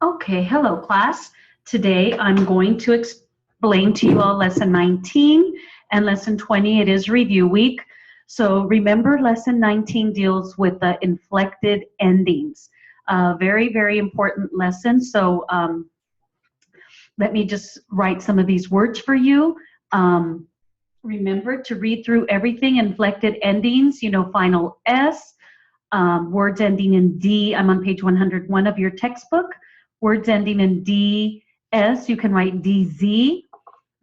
Okay, hello class. Today I'm going to explain to you all lesson 19 and lesson 20. It is review week. So remember lesson 19 deals with the inflected endings. Very, very important lesson. So let me just write some of these words for you. Remember to read through everything, inflected endings, final S, words ending in D. I'm on page 101 of your textbook. Words ending in DS, you can write DZ,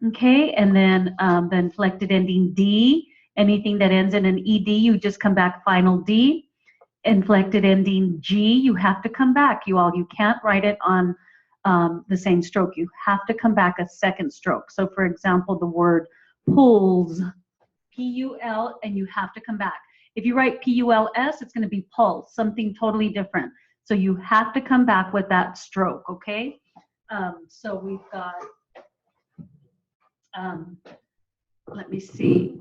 okay? And then the inflected ending D, anything that ends in an ED, you just come back final D. Inflected ending G, you have to come back, you all. You can't write it on the same stroke. You have to come back a second stroke. So for example, the word pulls, P-U-L, and you have to come back. If you write P-U-L-S, it's going to be pulse, something totally different. So you have to come back with that stroke, okay? So we've got, let me see.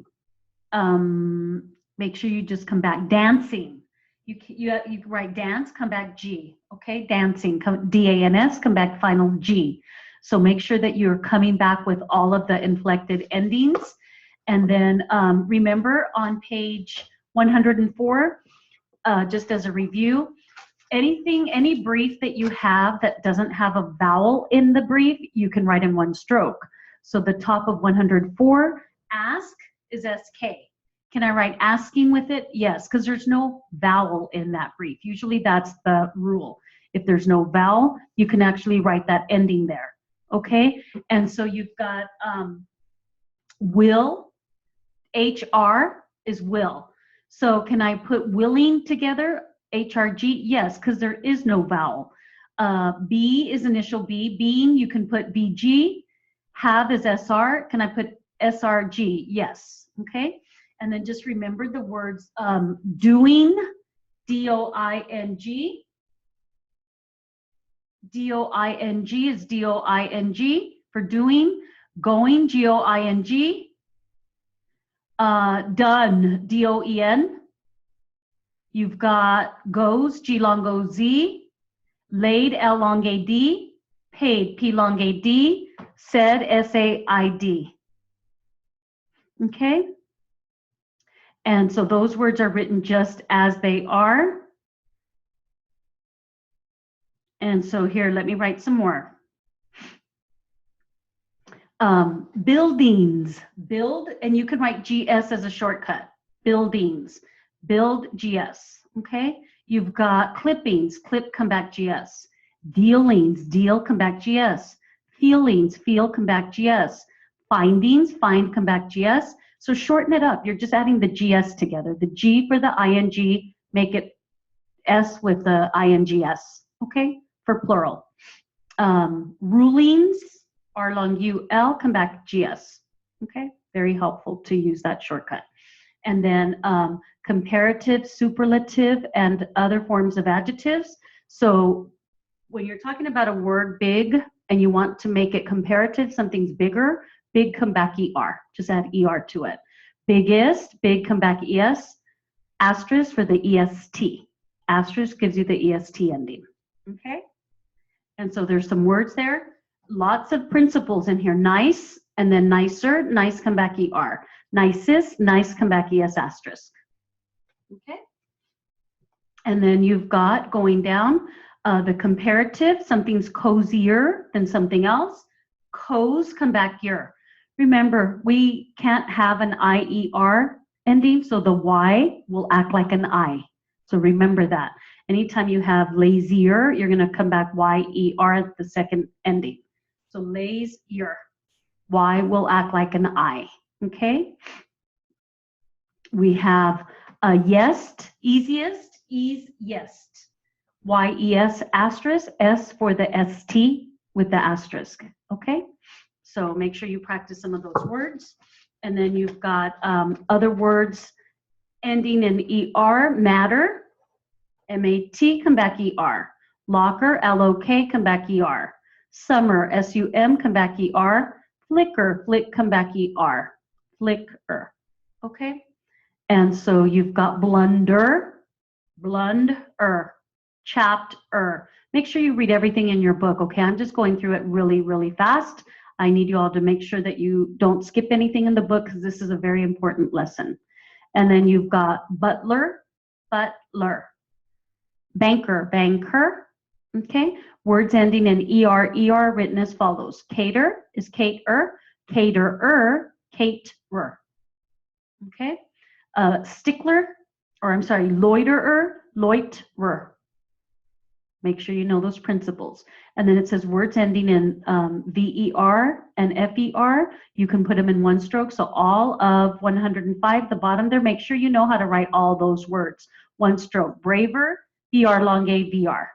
Make sure you just come back. Dancing. You write dance, come back G, okay? Dancing, D-A-N-S, come back final G. So make sure that you're coming back with all of the inflected endings. And then remember on page 104, just as a review, any brief that you have that doesn't have a vowel in the brief, you can write in one stroke. So the top of 104, ask is SK. Can I write asking with it? Yes, because there's no vowel in that brief. Usually that's the rule. If there's no vowel, you can actually write that ending there. Okay? And so you've got will, HR is will. So can I put willing together? HRG, yes, because there is no vowel. B is initial B. Being, you can put BG. Have is SR. Can I put SRG? Yes. Okay. And then just remember the words doing, D-O-I-N-G. D-O-I-N-G is D-O-I-N-G for doing. Going, G-O-I-N-G. Done, D-O-E-N. You've got goes, G long O Z, laid, L long A D, paid, P long A D, said, S-A-I-D. Okay? And so those words are written just as they are. And so here, let me write some more. Buildings, build, and you can write GS as a shortcut. Buildings, build GS, okay? You've got clippings, clip, come back GS. Dealings, deal, come back GS. Feelings, feel, come back GS. Findings, find, come back GS. So shorten it up. You're just adding the GS together. The G for the ING, make it S with the INGS, okay? For plural. Rulings, R long U-L, come back GS, okay? Very helpful to use that shortcut. And then comparative, superlative, and other forms of adjectives. So when you're talking about a word big and you want to make it comparative, something's bigger, big, come back ER. Just add ER to it. Biggest, big, come back ES. Asterisk for the EST. Asterisk gives you the EST ending, okay? And so there's some words there. Lots of principles in here. Nice, and then nicer, nice, come back ER. Nicest, nice, come back ES asterisk. Okay? And then you've got, going down, the comparative, something's cozier than something else. Coz, come back yer. Remember, we can't have an IER ending, so the Y will act like an I. So remember that. Anytime you have lazier, you're going to come back Y-E-R at the second ending. So lazier. Y will act like an I. Okay? We have yest, easiest, ease, yest. Y-E-S asterisk, S for the S-T with the asterisk. Okay? So make sure you practice some of those words. And then you've got other words ending in ER, matter, M-A-T, come back ER. Locker, L-O-K, come back ER. Summer, S-U-M, come back ER. Flicker, flick, come back ER. Flicker, okay? And so you've got blunder, blunder, chapped, Make sure you read everything in your book, okay? I'm just going through it really, really fast. I need you all to make sure that you don't skip anything in the book because this is a very important lesson. And then you've got butler, butler. Banker, banker. Okay, words ending in ER, ER written as follows. Cater is cater, caterer, caterer. Okay, stickler, or I'm sorry, loiterer, loiterer. Make sure you know those principles. And then it says words ending in VER and FER. You can put them in one stroke. So all of 105, the bottom there, make sure you know how to write all those words. One stroke. Braver, BR long A VR.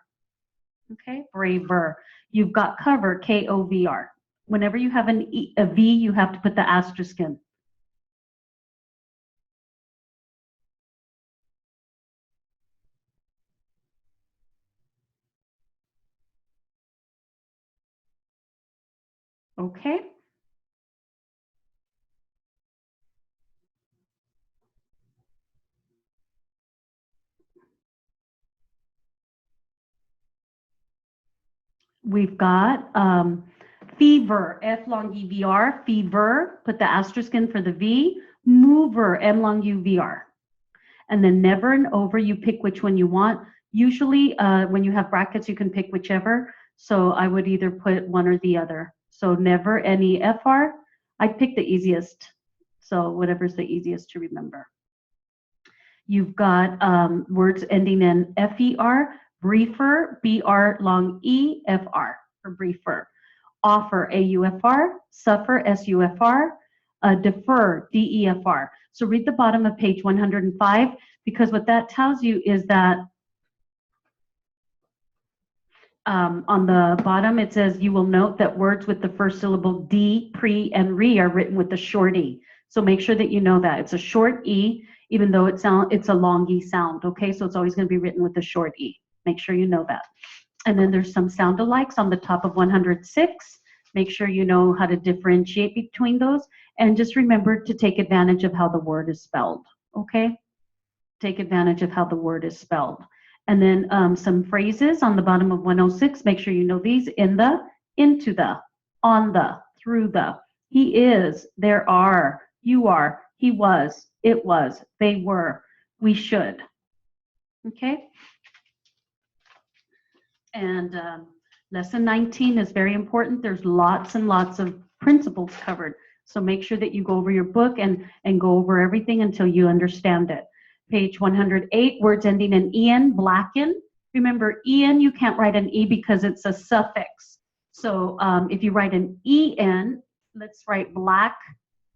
Okay, braver. You've got cover, KOVR. Whenever you have a V, you have to put the asterisk in. Okay. We've got fever, F long EVR, fever, put the asterisk in for the V, mover, M long UVR. And then never and over, you pick which one you want. Usually when you have brackets, you can pick whichever. So I would either put one or the other. So never, NEFR, I pick the easiest. So whatever's the easiest to remember. You've got words ending in FER, briefer, BR long EFR for briefer. Offer, AUFR, suffer, SUFR, defer, DEFR. So read the bottom of page 105 because what that tells you is that on the bottom it says you will note that words with the first syllable D, pre, and re are written with the short E. So make sure that you know that. It's a short E, even though it's a long E sound, okay? So it's always going to be written with the short E. Make sure you know that. And then there's some sound alikes on the top of 106. Make sure you know how to differentiate between those. And just remember to take advantage of how the word is spelled, okay? Take advantage of how the word is spelled. And then some phrases on the bottom of 106. Make sure you know these: in the, into the, on the, through the. He is, there are, you are, he was, it was, they were, we should. Okay? And lesson 19 is very important. There's lots and lots of principles covered. So make sure that you go over your book and go over everything until you understand it. Page 108, words ending in en, blacken. Remember, en, you can't write an e because it's a suffix. So if you write an en, let's write black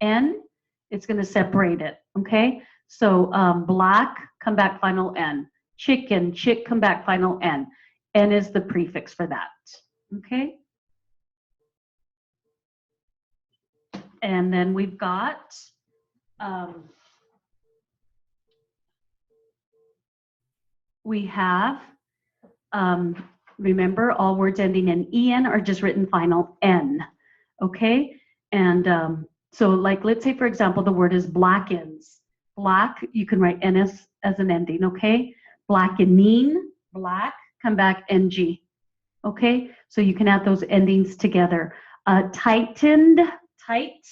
n, it's going to separate it, okay? So black, come back final n. Chicken, chick, come back final n. N is the prefix for that, okay? And then we've got we have, remember, all words ending in en are just written final n, okay? And so like, let's say, for example, the word is blackens. Black, you can write ns as an ending, okay? Blackening, black, come back ng, okay? So you can add those endings together. Tightened, tight,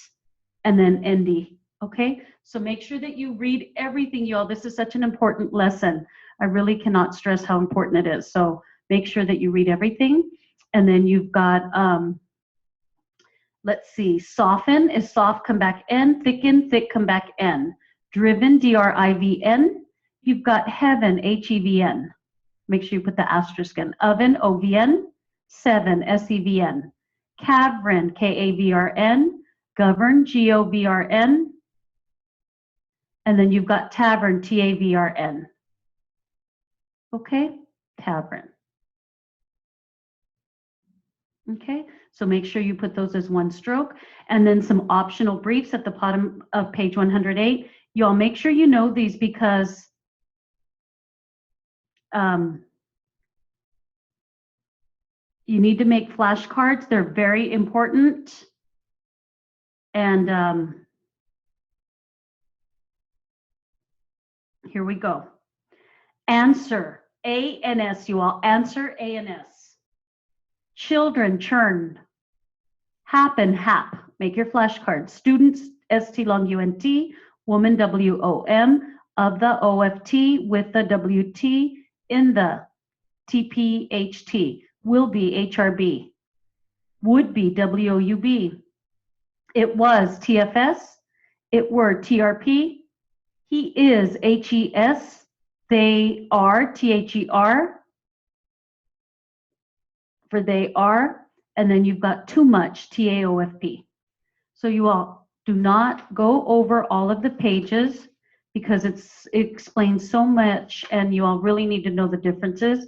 and then nd, okay? So make sure that you read everything, y'all. This is such an important lesson. I really cannot stress how important it is. So make sure that you read everything. And then you've got, let's see, soften is soft, come back n, thicken, thick, come back n. Driven, drivn. You've got heaven, hevn. Make sure you put the asterisk in. Oven, ovn. Seven, sevn. Cavern, kavrn. Govern, govrn. And then you've got tavern, tavrn. Okay, tavern. Okay, so make sure you put those as one stroke. And then some optional briefs at the bottom of page 108. Y'all make sure you know these because you need to make flashcards. They're very important. And here we go. Answer, A-N-S, you all. Answer, A-N-S. Children, churn. Happen, hap. Make your flashcards. Students, ST long UNT. Woman, WOM. Of the OFT with the WT in the TPHT. Will be HRB. Would be WOUB. It was TFS. It were TRP. He is HES. They are THER. For they are. And then you've got too much, TAOFP. So you all do not go over all of the pages because it explains so much, and you all really need to know the differences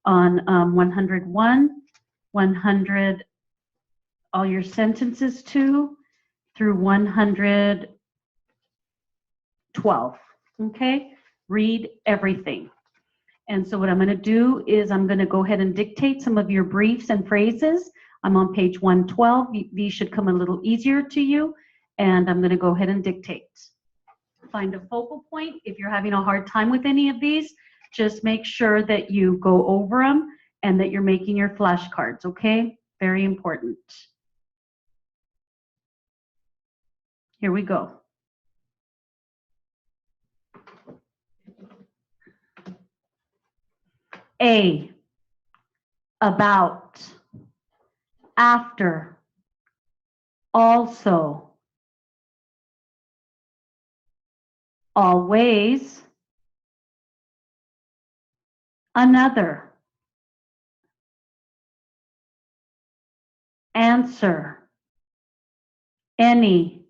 on 101, 100, all your sentences 2 through 112. Okay? Read everything. And so what I'm going to do is I'm going to go ahead and dictate some of your briefs and phrases. I'm on page 112. These should come a little easier to you. And I'm going to go ahead and dictate. Find a focal point. If you're having a hard time with any of these, just make sure that you go over them and that you're making your flashcards, okay? Very important. Here we go. A, about, after, also, always, another, answer, any,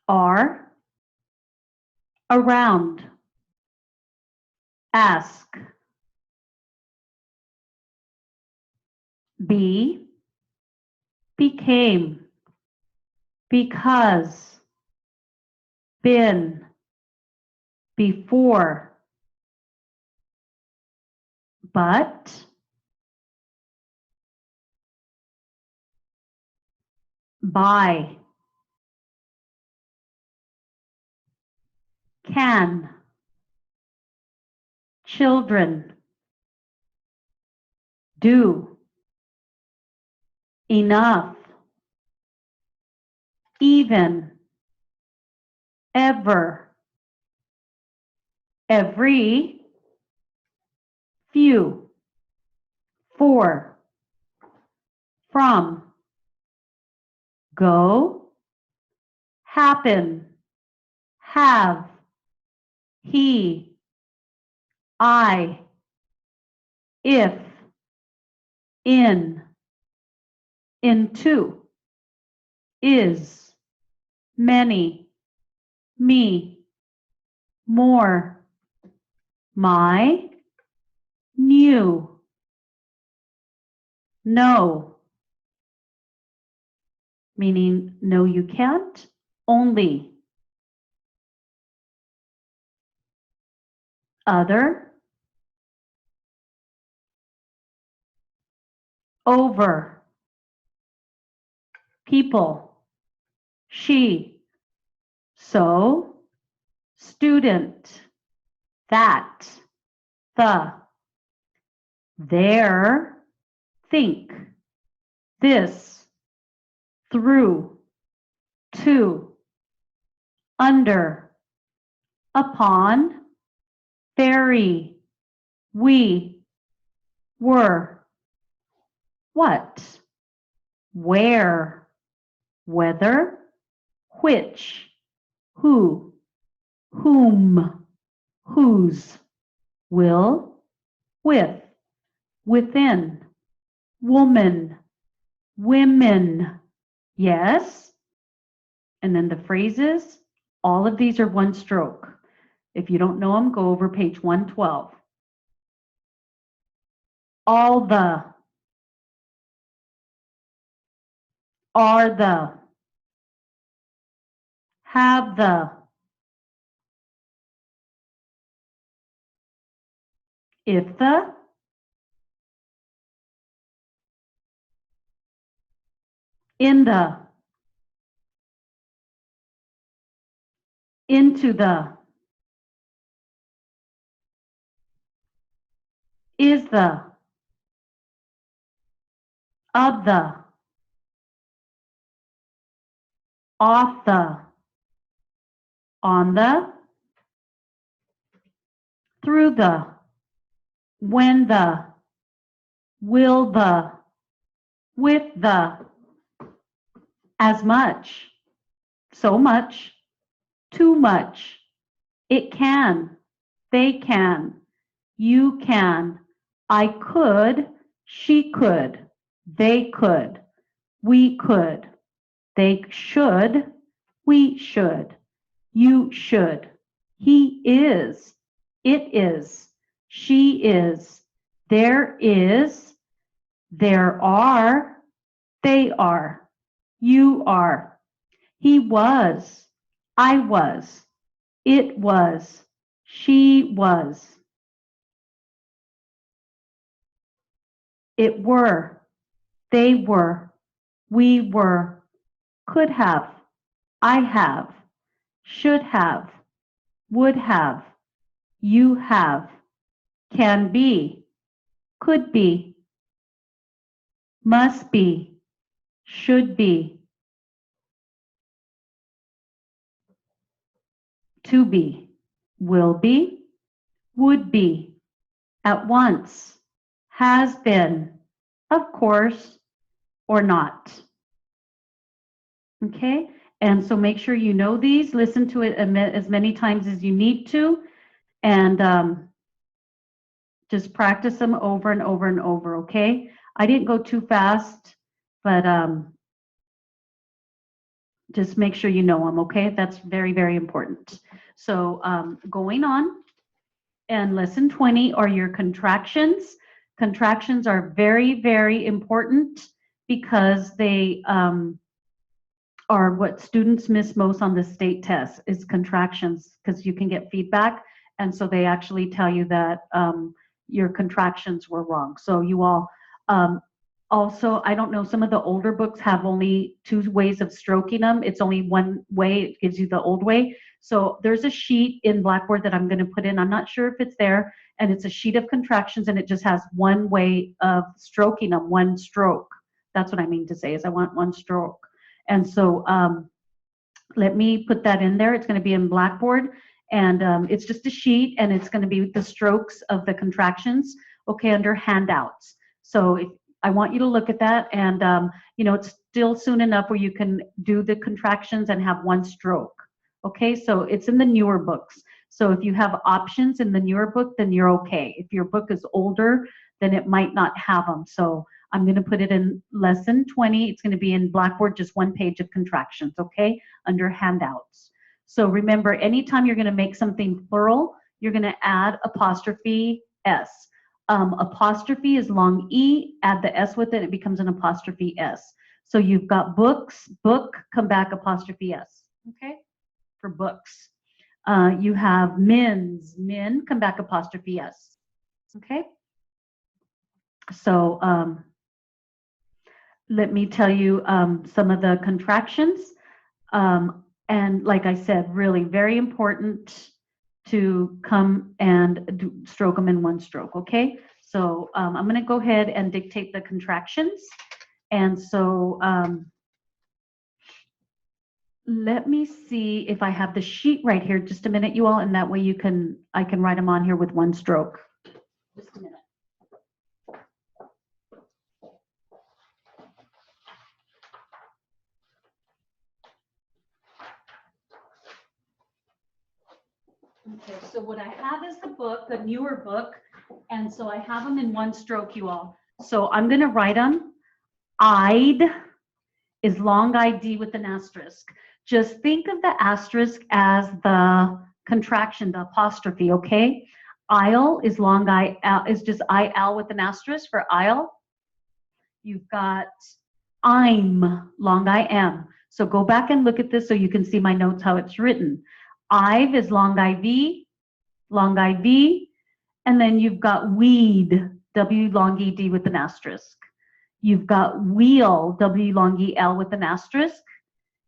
are, around, ask, be, became, because, been, before, but, by, can, children, do, enough, even, ever, every, few, for, from, go, happen, have, he, I, if, in, into, is, many, me, more, my, new, no, meaning no you can't, only, other, over, people, she, so, student, that, the, there, think, this, through, to, under, upon, very, we, were, what, where, whether, which, who, whom, whose, will, with, within, woman, women, yes. And then the phrases, all of these are one stroke. If you don't know them, go over page 112. All the, are the, have the, if the, in the, into the, is the, of the, off the, on the, through the, when the, will the, with the, as much, so much, too much, it can, they can, you can, I could, she could, they could, we could, they should, we should, you should, he is, it is, she is, there is, there are, they are, you are, he was, I was, it was, she was, it were, they were, we were, could have, I have, should have, would have, you have, can be, could be, must be, should be, to be, will be, would be, at once, has been, of course, or not. Okay? And so make sure you know these, listen to it as many times as you need to, and just practice them over and over and over, okay? I didn't go too fast, but just make sure you know them, okay? That's very, very important. So going on, and lesson 20 are your contractions. Contractions are very, very important because they are what students miss most on the state test is contractions, because you can get feedback, and so they actually tell you that your contractions were wrong. So you all also, I don't know, some of the older books have only 2 ways of stroking them. It's only one way, it gives you the old way. So there's a sheet in Blackboard that I'm going to put in. I'm not sure if it's there, and it's a sheet of contractions, and it just has one way of stroking them, one stroke. That's what I mean to say, is I want one stroke. And so let me put that in there. It's going to be in Blackboard, and it's just a sheet, and it's going to be the strokes of the contractions, okay, under handouts. So if I want you to look at that, and you know, it's still soon enough where you can do the contractions and have one stroke. Okay, so it's in the newer books. So if you have options in the newer book, then you're okay. If your book is older, then it might not have them. So I'm going to put it in lesson 20. It's going to be in Blackboard, just 1 page of contractions, okay, under handouts. So remember, anytime you're going to make something plural, you're going to add apostrophe S. Apostrophe is long E, add the S with it, it becomes an apostrophe S. So you've got books, book, come back apostrophe S, okay, for books. You have men's, men, come back apostrophe S, okay? So let me tell you some of the contractions. And like I said, really very important to come and stroke them in one stroke, okay? So I'm going to go ahead and dictate the contractions. And so let me see if I have the sheet right here. Just a minute, you all, and that way I can write them on here with one stroke. Just a minute. Okay, so what I have is the book, the newer book, and so I have them in one stroke, you all. So I'm going to write them. I'd is long ID with an asterisk. Just think of the asterisk as the contraction, the apostrophe, okay? I'll is long I, is just IL with an asterisk for I'll. You've got I'm, long I am. So go back and look at this so you can see my notes, how it's written. I've is long IV, and then you've got weed, W long ED with an asterisk. You've got wheel, W long EL with an asterisk.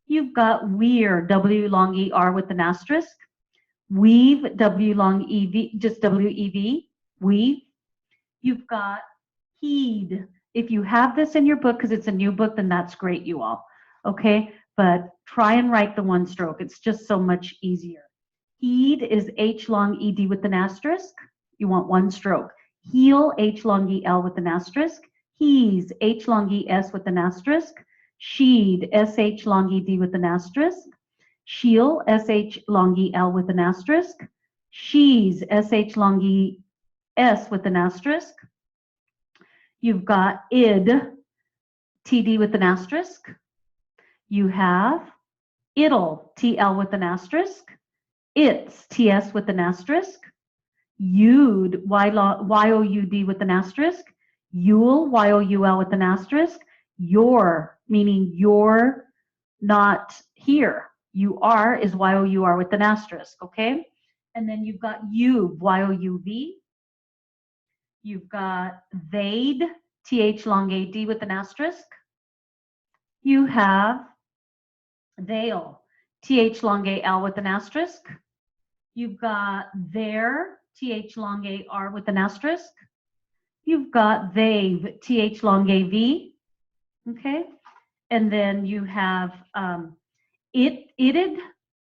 You've got weir, W long ER with an asterisk. Weave, W long EV, just WEV, weave. You've got heed. If you have this in your book, because it's a new book, then that's great, you all. Okay, but try and write the one stroke. It's just so much easier. Heed is H long ED with an asterisk. You want one stroke. Heel, H long EL with an asterisk. He's, H long ES with an asterisk. Sheed, SH long ED with an asterisk. She'll, SH long EL with an asterisk. She's, SH long ES with an asterisk. You've got id, TD with an asterisk. You have it'll, TL with an asterisk. It's, TS with an asterisk. You'd, YOUD with an asterisk. You'll, YOUL with an asterisk. Your, meaning you're not here. You are is YOUR with an asterisk, okay? And then you've got you've, YOUV. You've got they'd, TH long AD with an asterisk. You have they'll, TH long AL with an asterisk. You've got their, TH long AR with an asterisk. You've got they've, TH long AV, okay? And then you have it'd,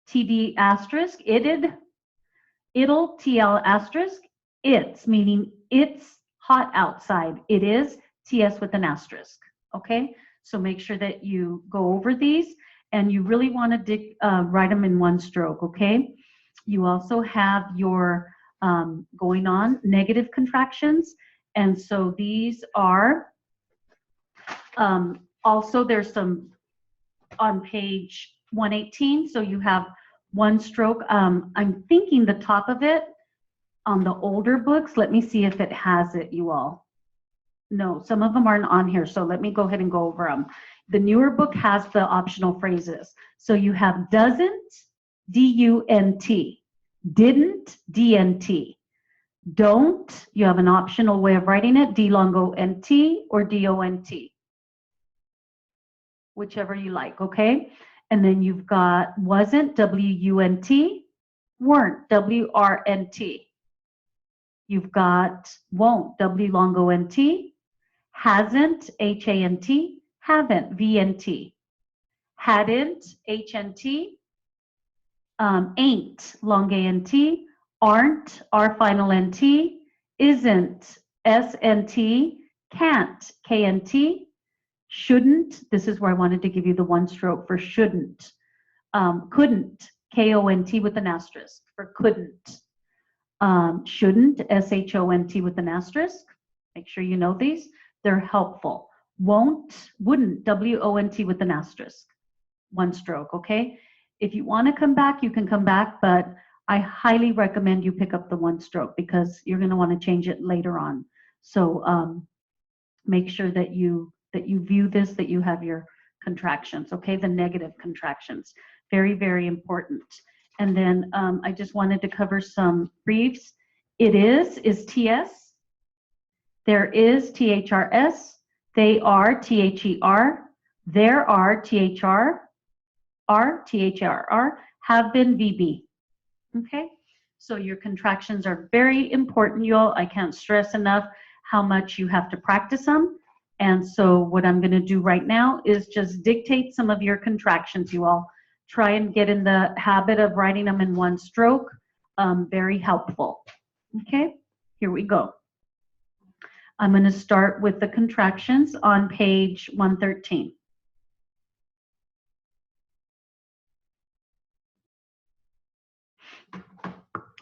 TD asterisk, it'd, it'll, TL asterisk, it's, meaning it's hot outside. It is, TS with an asterisk, okay? So make sure that you go over these, and you really want to write them in one stroke, okay? You also have your going on negative contractions, and so these are also, there's some on page 118, so you have one stroke. I'm thinking the top of it on the older books, let me see if it has it, you all. No, some of them aren't on here, so let me go ahead and go over them. The newer book has the optional phrases. So you have doesn't, D-U-N-T, didn't, D-N-T, don't, you have an optional way of writing it, D-long O-N-T or D-O-N-T, whichever you like, okay? And then you've got wasn't, W-U-N-T, weren't, W-R-N-T. You've got won't, W long O-N-T, hasn't, H-A-N-T, haven't, V-N-T, hadn't, H-N-T, ain't, long A-N-T, aren't, R final N-T, isn't, S-N-T, can't, K-N-T, shouldn't, this is where I wanted to give you the one stroke for shouldn't, couldn't, K-O-N-T with an asterisk for couldn't, shouldn't, S-H-O-N-T with an asterisk. Make sure you know these. They're helpful. Won't, wouldn't, W-O-N-T with an asterisk. One stroke, okay? If you want to come back, you can come back, but I highly recommend you pick up the one stroke because you're going to want to change it later on. So make sure that you view this, that you have your contractions, okay? The negative contractions. Very, very important. And then I just wanted to cover some briefs. It is TS. There is THRS. They are THER. There are THR. Are THRR. Have been VB. Okay? So your contractions are very important, y'all. I can't stress enough how much you have to practice them. And so what I'm going to do right now is just dictate some of your contractions, you all. Try and get in the habit of writing them in one stroke. Very helpful. Okay, here we go. I'm going to start with the contractions on page 113.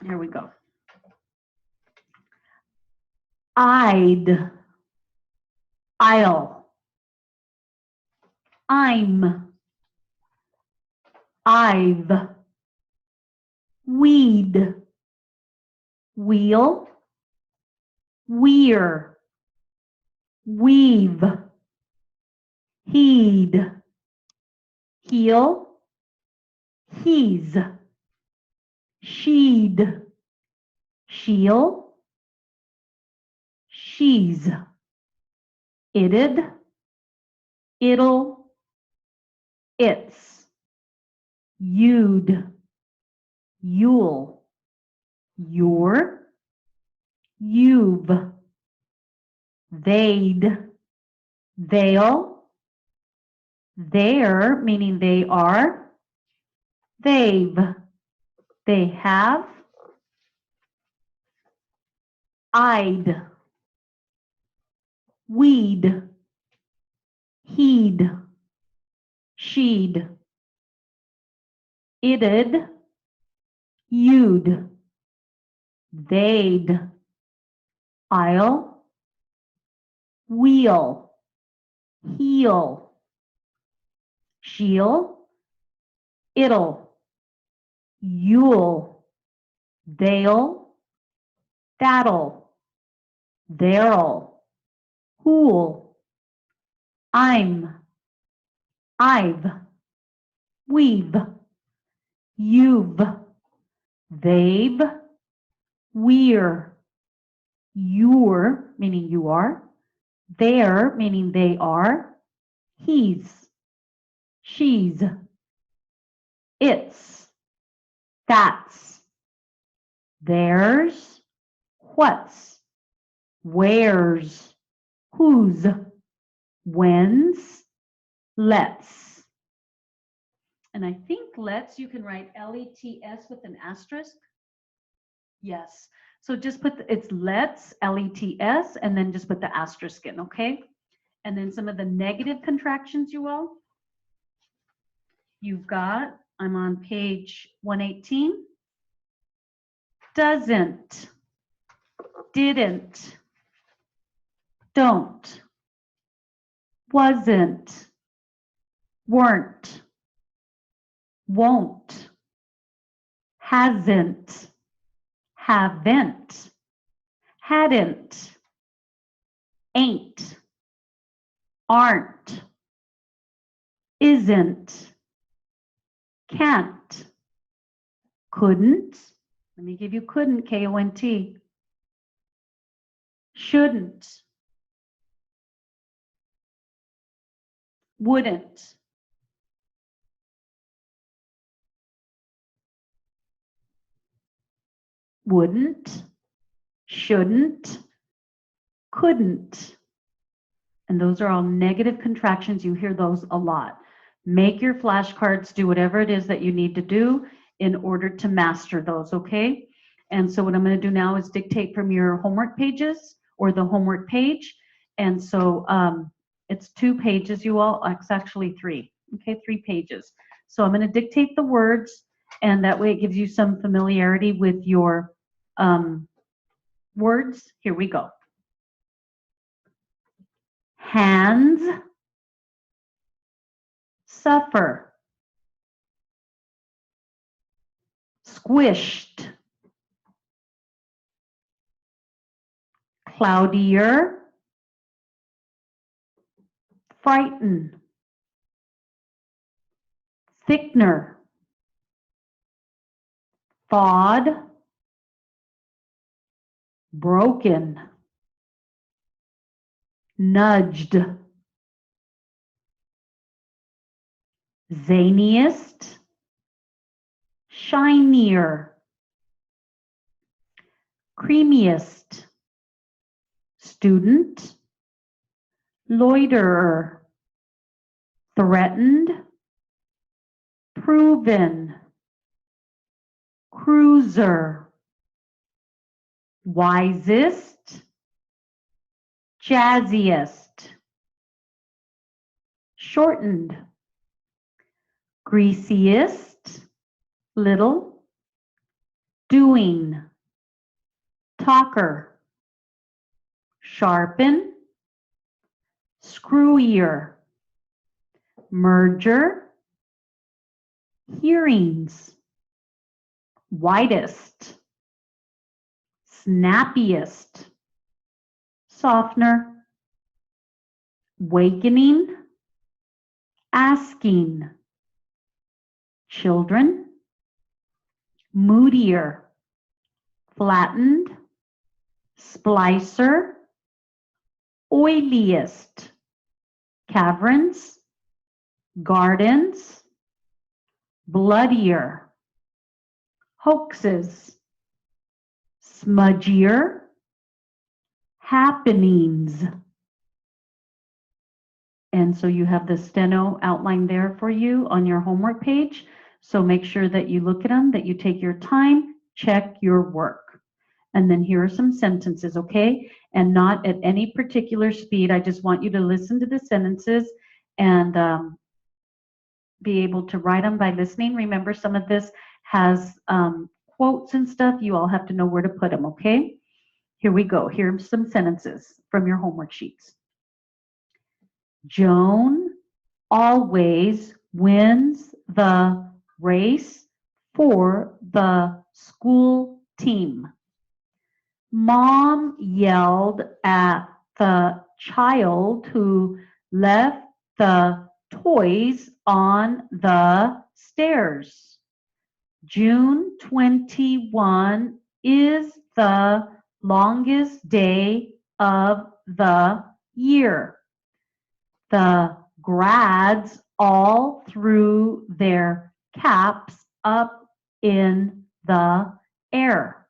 Here we go. I'd, I'll, I'm, I've, we'd, we'll, we're, we've, he'd, he'll, he's, she'd, she'll, she's, it'd, it'll, it's, you'd, you'll, you're, you've, they'd, they'll, they're, meaning they are, they've, they have, I'd, we'd, he'd, she'd, it'd, you'd, they'd, I'll, we'll, he'll, she'll, it'll, you'll, they'll, that'll, there'll, who'll, I'm, I've, we've, you've, they've, we're, you're, meaning you are, they're, meaning they are, he's, she's, it's, that's, there's, what's, where's, whose, when's, let's. And I think let's, you can write L-E-T-S with an asterisk. Yes. So just put, it's let's, L-E-T-S, and then just put the asterisk in, okay? And then some of the negative contractions, you all. You've got, I'm on page 118. Doesn't, didn't, don't, wasn't, weren't, won't, hasn't, haven't, hadn't, ain't, aren't, isn't, can't, couldn't. Let me give you couldn't, K-O-N-T. Shouldn't, wouldn't, wouldn't, shouldn't, couldn't. And those are all negative contractions. You hear those a lot. Make your flashcards, do whatever it is that you need to do in order to master those, okay? And so what I'm going to do now is dictate from your homework pages or the homework page. And so it's 2 pages, you all. It's actually 3, okay? 3 pages. So I'm going to dictate the words, and that way it gives you some familiarity with your words. Here we go. Hands, suffer, squished, cloudier, frighten, thickener, thawed, broken, nudged, zaniest, shinier, creamiest, student, loiterer, threatened, proven, cruiser, wisest, jazziest, shortened, greasiest, little, doing, talker, sharpen, screwier, merger, hearings, whitest, snappiest, softener, wakening, asking, children, moodier, flattened, splicer, oiliest, caverns, gardens, bloodier, hoaxes, smudgier, happenings. And so you have the steno outline there for you on your homework page. So make sure that you look at them, that you take your time, check your work. And then here are some sentences, okay? And not at any particular speed. I just want you to listen to the sentences and be able to write them by listening. Remember, some of this has quotes and stuff. You all have to know where to put them, okay? Here we go. Here are some sentences from your homework sheets. Joan always wins the race for the school team. Mom yelled at the child who left the toys on the stairs. June 21 is the longest day of the year. The grads all threw their caps up in the air.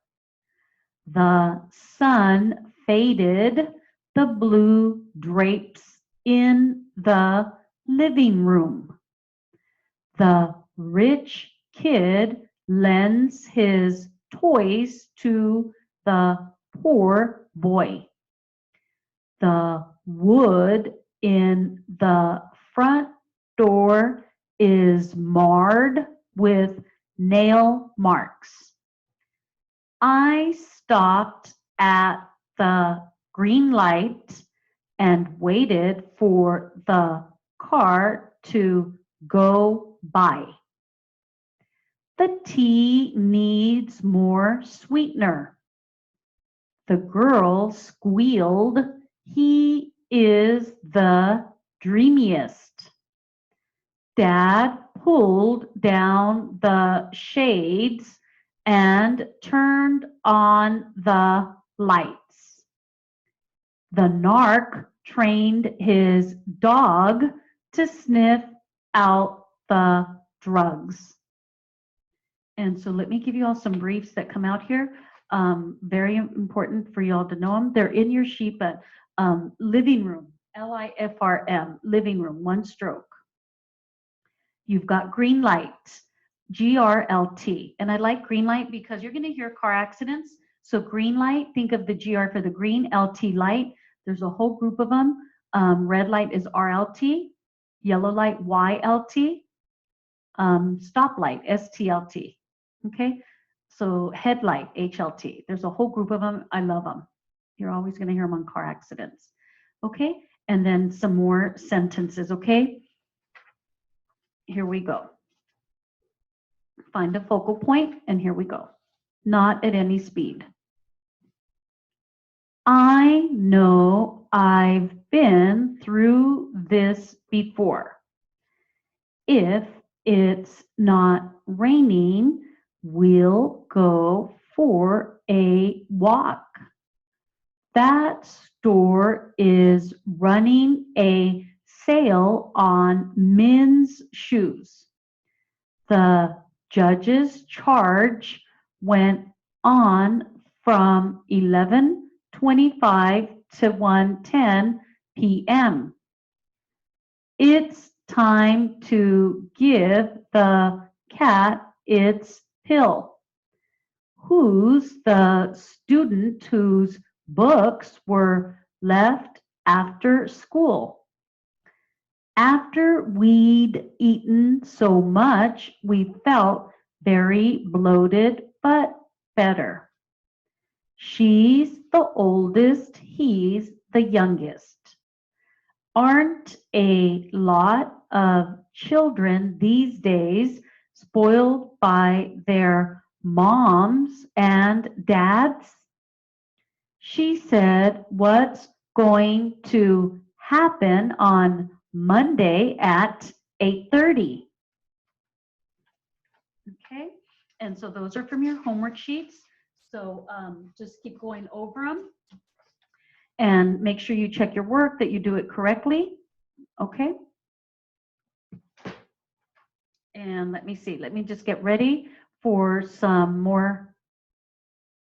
The sun faded the blue drapes in the living room. The rich kid lends his toys to the poor boy. The wood in the front door is marred with nail marks. I stopped at the green light and waited for the car to go by. The tea needs more sweetener. The girl squealed, "He is the dreamiest." Dad pulled down the shades and turned on the lights. The narc trained his dog to sniff out the drugs. And so let me give you all some briefs that come out here. Very important for you all to know them. They're in your sheet, but living room, LIFRM, living room, one stroke. You've got green light, GRLT. And I like green light because you're going to hear car accidents. So green light, think of the GR for the green, LT light. There's a whole group of them. Red light is RLT, yellow light YLT, stoplight STLT. Okay, so headlight HLT. There's a whole group of them. I love them. You're always going to hear them on car accidents. Okay, and then some more sentences. Okay, here we go. Find a focal point, and here we go. Not at any speed. I know I've been through this before. If it's not raining, we'll go for a walk. That store is running a sale on men's shoes. The judge's charge went on from 11:25 to 1:10 p.m. It's time to give the cat its pill. Who's the student whose books were left after school? After we'd eaten so much, we felt very bloated, but better. She's the oldest, he's the youngest. Aren't a lot of children these days spoiled by their moms and dads? She said, what's going to happen on Monday at 8:30? Okay, and so those are from your homework sheets. So just keep going over them and make sure you check your work, that you do it correctly. Okay. And let me see, let me just get ready for some more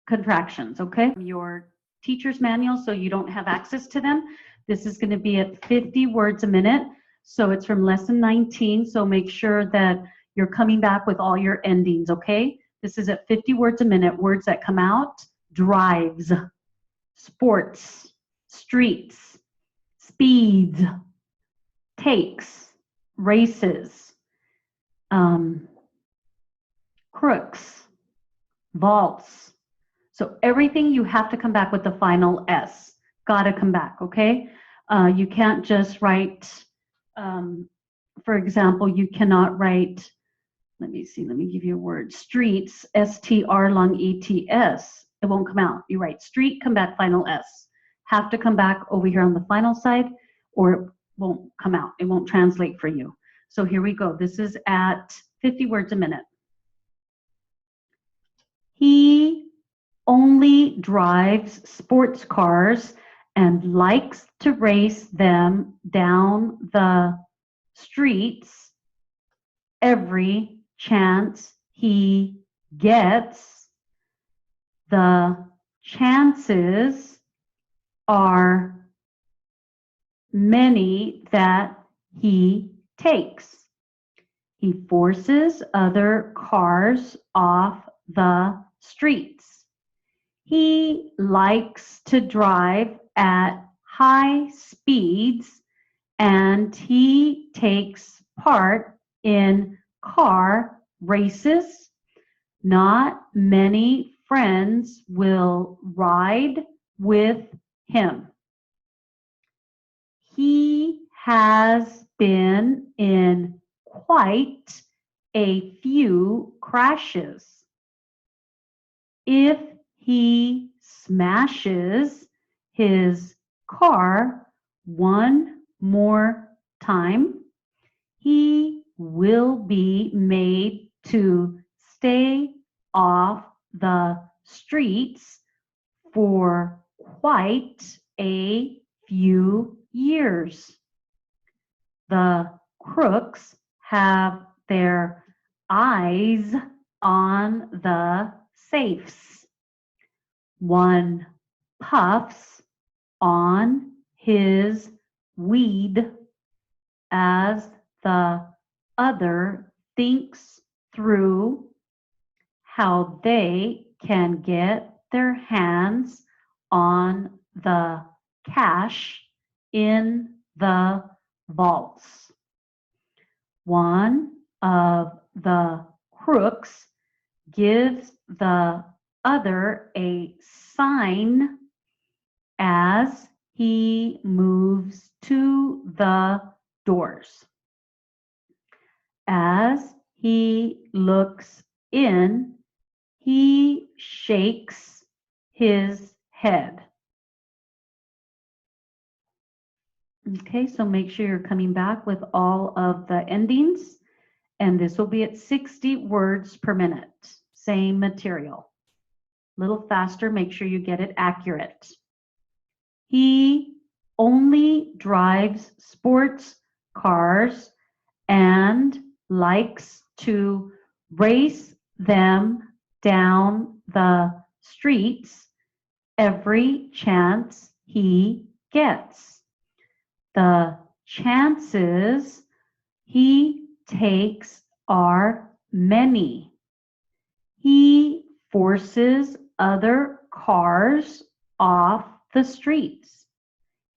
contractions, okay? Your teacher's manual, so you don't have access to them. This is going to be at 50 words a minute. So it's from lesson 19. So make sure that you're coming back with all your endings, okay? This is at 50 words a minute. Words that come out: drives, sports, streets, speeds, takes, races, crooks, vaults. So everything you have to come back with the final S. Gotta come back, okay? You can't just write, for example, you cannot write, let me see, let me give you a word, streets, S-T-R long E-T-S. It won't come out. You write street, come back, final S. Have to come back over here on the final side, or it won't come out. It won't translate for you. So here we go. This is at 50 words a minute. He only drives sports cars and likes to race them down the streets every chance he gets. The chances are many that he takes. He forces other cars off the streets. He likes to drive at high speeds, and he takes part in car races. Not many friends will ride with him. He has been in quite a few crashes. If he smashes his car one more time, he will be made to stay off the streets for quite a few years. The crooks have their eyes on the safes. One puffs on his weed as the other thinks through how they can get their hands on the cash in the vaults. One of the crooks gives the other a sign as he moves to the doors. As he looks in, he shakes his head. Okay, so make sure you're coming back with all of the endings, and this will be at 60 words per minute. Same material. A little faster, make sure you get it accurate. He only drives sports cars and likes to race them down the streets every chance he gets. The chances he takes are many. He forces other cars off the streets.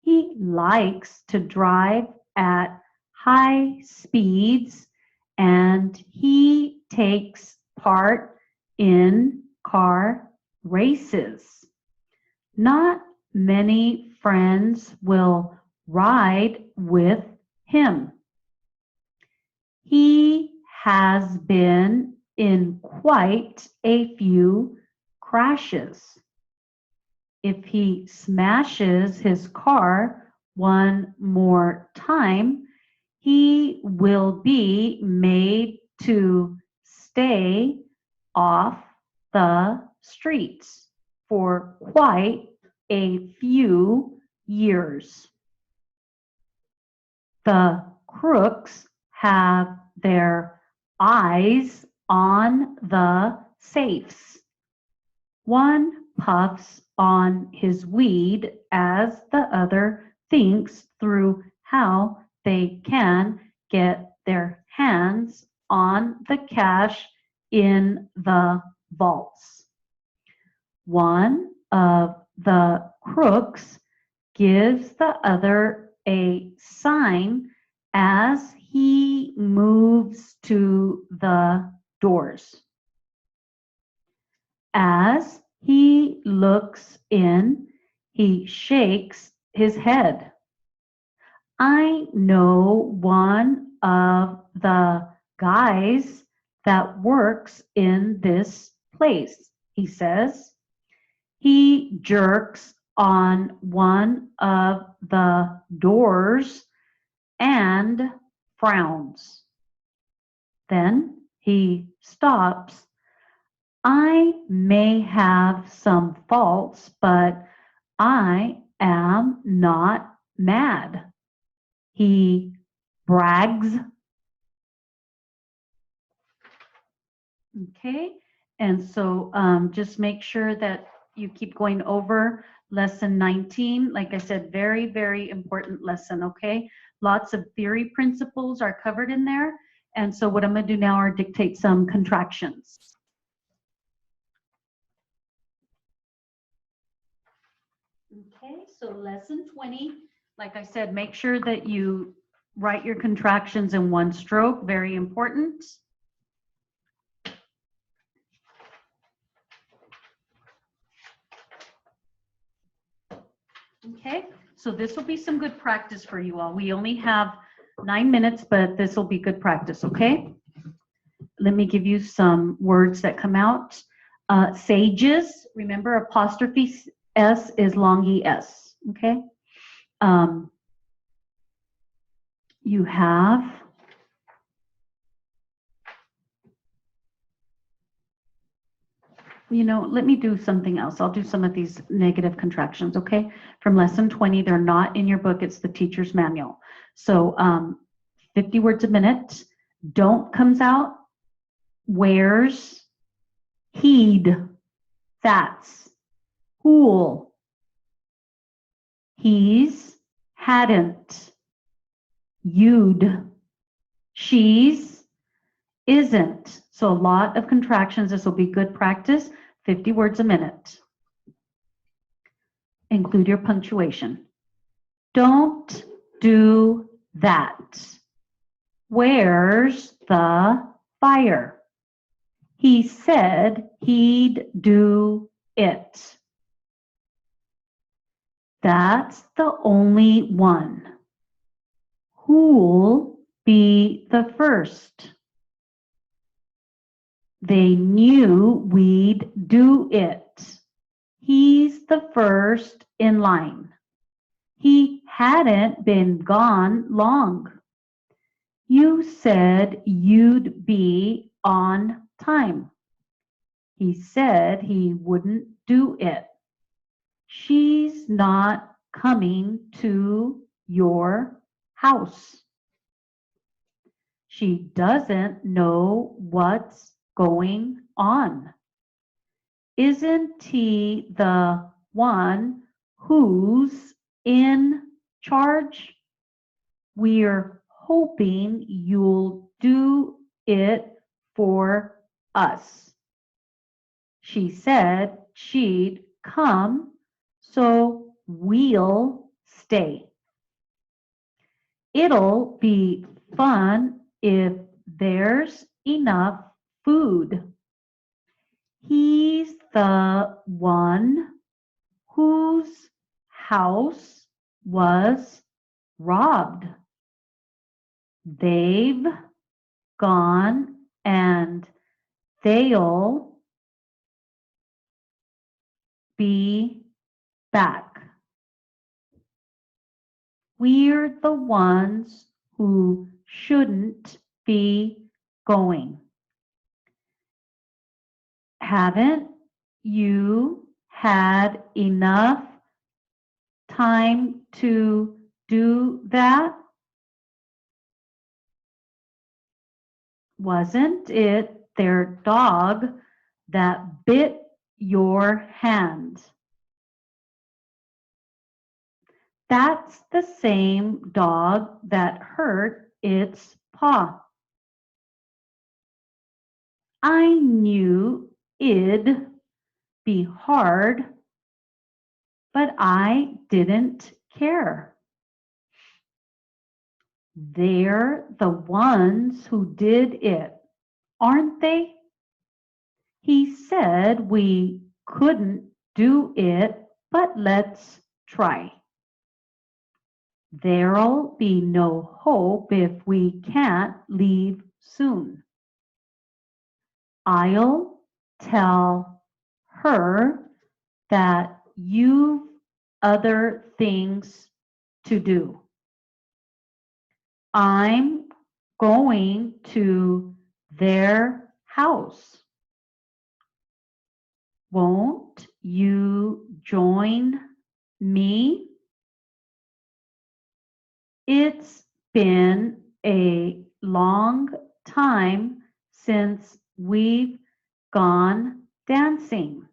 He likes to drive at high speeds, and he takes part in car races. Not many friends will ride with him. He has been in quite a few crashes. If he smashes his car one more time, he will be made to stay off the streets for quite a few years. The crooks have their eyes on the safes. One puffs on his weed as the other thinks through how they can get their hands on the cash in the vaults. One of the crooks gives the other a sign as he moves to the doors. As he looks in, he shakes his head. I know one of the guys that works in this place, he says. He jerks on one of the doors and frowns. Then he stops. I may have some faults, but I am not mad. He brags. Okay, and so just make sure that you keep going over lesson 19. Like I said, very, very important lesson, okay? Lots of theory principles are covered in there. And so what I'm going to do now are dictate some contractions. Okay, so lesson 20, like I said, make sure that you write your contractions in one stroke, very important. Okay, so this will be some good practice for you all. We only have 9 minutes, but this will be good practice, okay? Let me give you some words that come out. Sages, remember apostrophe S is long ES, okay? You have let me do something else. I'll do some of these negative contractions, okay? From lesson 20, they're not in your book. It's the teacher's manual. So 50 words a minute. Don't comes out. Where's, heed, that's, who'll, he's, hadn't, you'd, she's, isn't. So a lot of contractions. This will be good practice. 50 words a minute. Include your punctuation. Don't do that. Where's the fire? He said he'd do it. That's the only one. Who'll be the first? They knew we'd do it. He's the first in line. He hadn't been gone long. You said you'd be on time. He said he wouldn't do it. She's not coming to your house. She doesn't know what's going on. Isn't he the one who's in charge? We're hoping you'll do it for us. She said she'd come, so we'll stay. It'll be fun if there's enough food. He's the one whose house was robbed. They've gone and they'll be back. We're the ones who shouldn't be going. Haven't you had enough time to do that? Wasn't it their dog that bit your hand? That's the same dog that hurt its paw. I knew it'd be hard, but I didn't care. They're the ones who did it, aren't they? He said we couldn't do it, but let's try. There'll be no hope if we can't leave soon. I'll tell her that you've other things to do. I'm going to their house. Won't you join me? It's been a long time since we've gone dancing.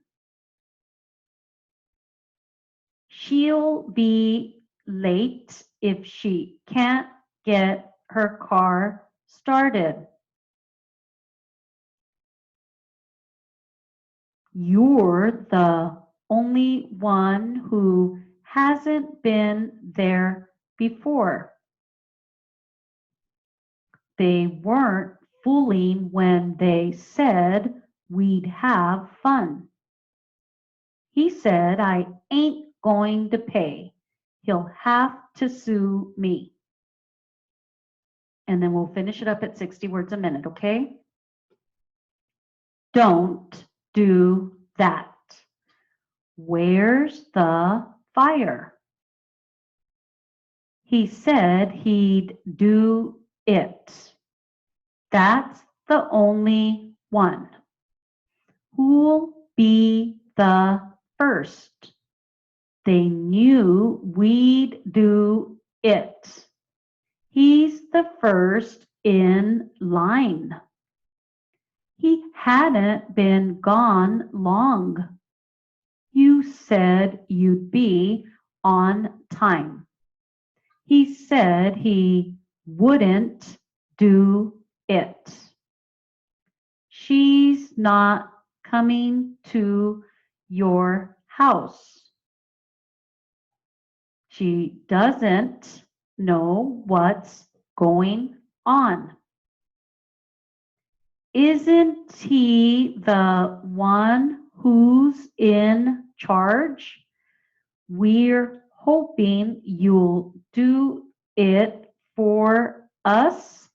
She'll be late if she can't get her car started. You're the only one who hasn't been there before. They weren't fooling when they said we'd have fun. He said, I ain't going to pay. He'll have to sue me. And then we'll finish it up at 60 words a minute, okay? Don't do that. Where's the fire? He said he'd do it. That's the only one. Who'll be the first? They knew we'd do it. He's the first in line. He hadn't been gone long. You said you'd be on time. He said he wouldn't do it. She's not coming to your house. She doesn't know what's going on. Isn't he the one who's in charge? We're hoping you'll do it for us.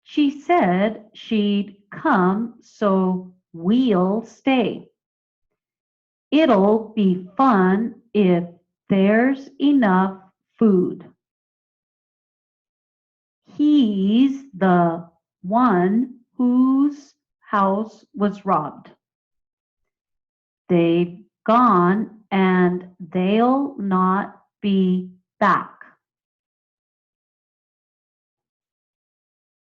She said she'd come, so we'll stay. It'll be fun if there's enough food. He's the one whose house was robbed. They've gone and they'll not be back.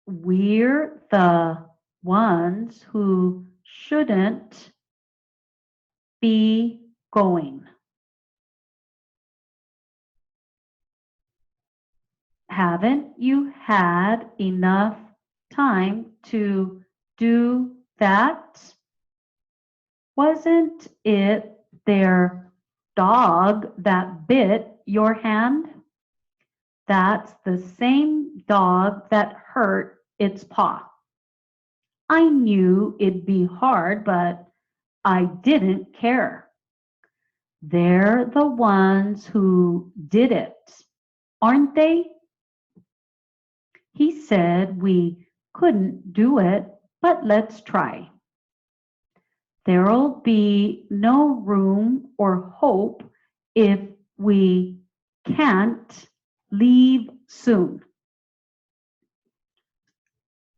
We're the ones who shouldn't be going. Haven't you had enough time to do that? Wasn't it their dog that bit your hand? That's the same dog that hurt its paw. I knew it'd be hard, but I didn't care. They're the ones who did it, aren't they? He said we couldn't do it, but let's try. There'll be no room or hope if we can't leave soon.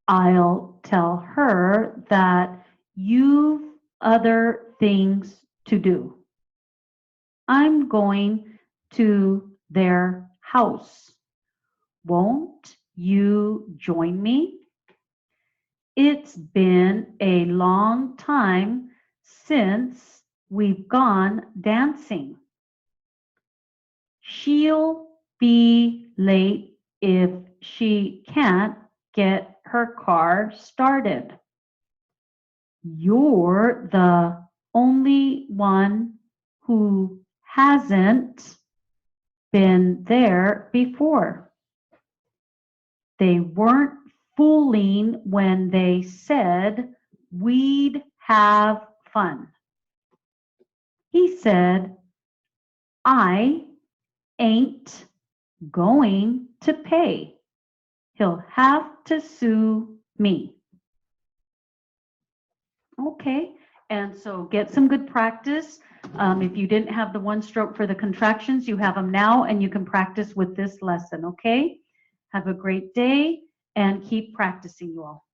I'll tell her that you've other things to do. I'm going to their house. Won't you join me? It's been a long time since we've gone dancing. She'll be late if she can't get her car started. You're the only one who hasn't been there before. They weren't fooling when they said we'd have fun. He said, I ain't going to pay. He'll have to sue me. Okay, and so get some good practice. If you didn't have the one stroke for the contractions, you have them now, and you can practice with this lesson, okay? Have a great day and keep practicing, you all.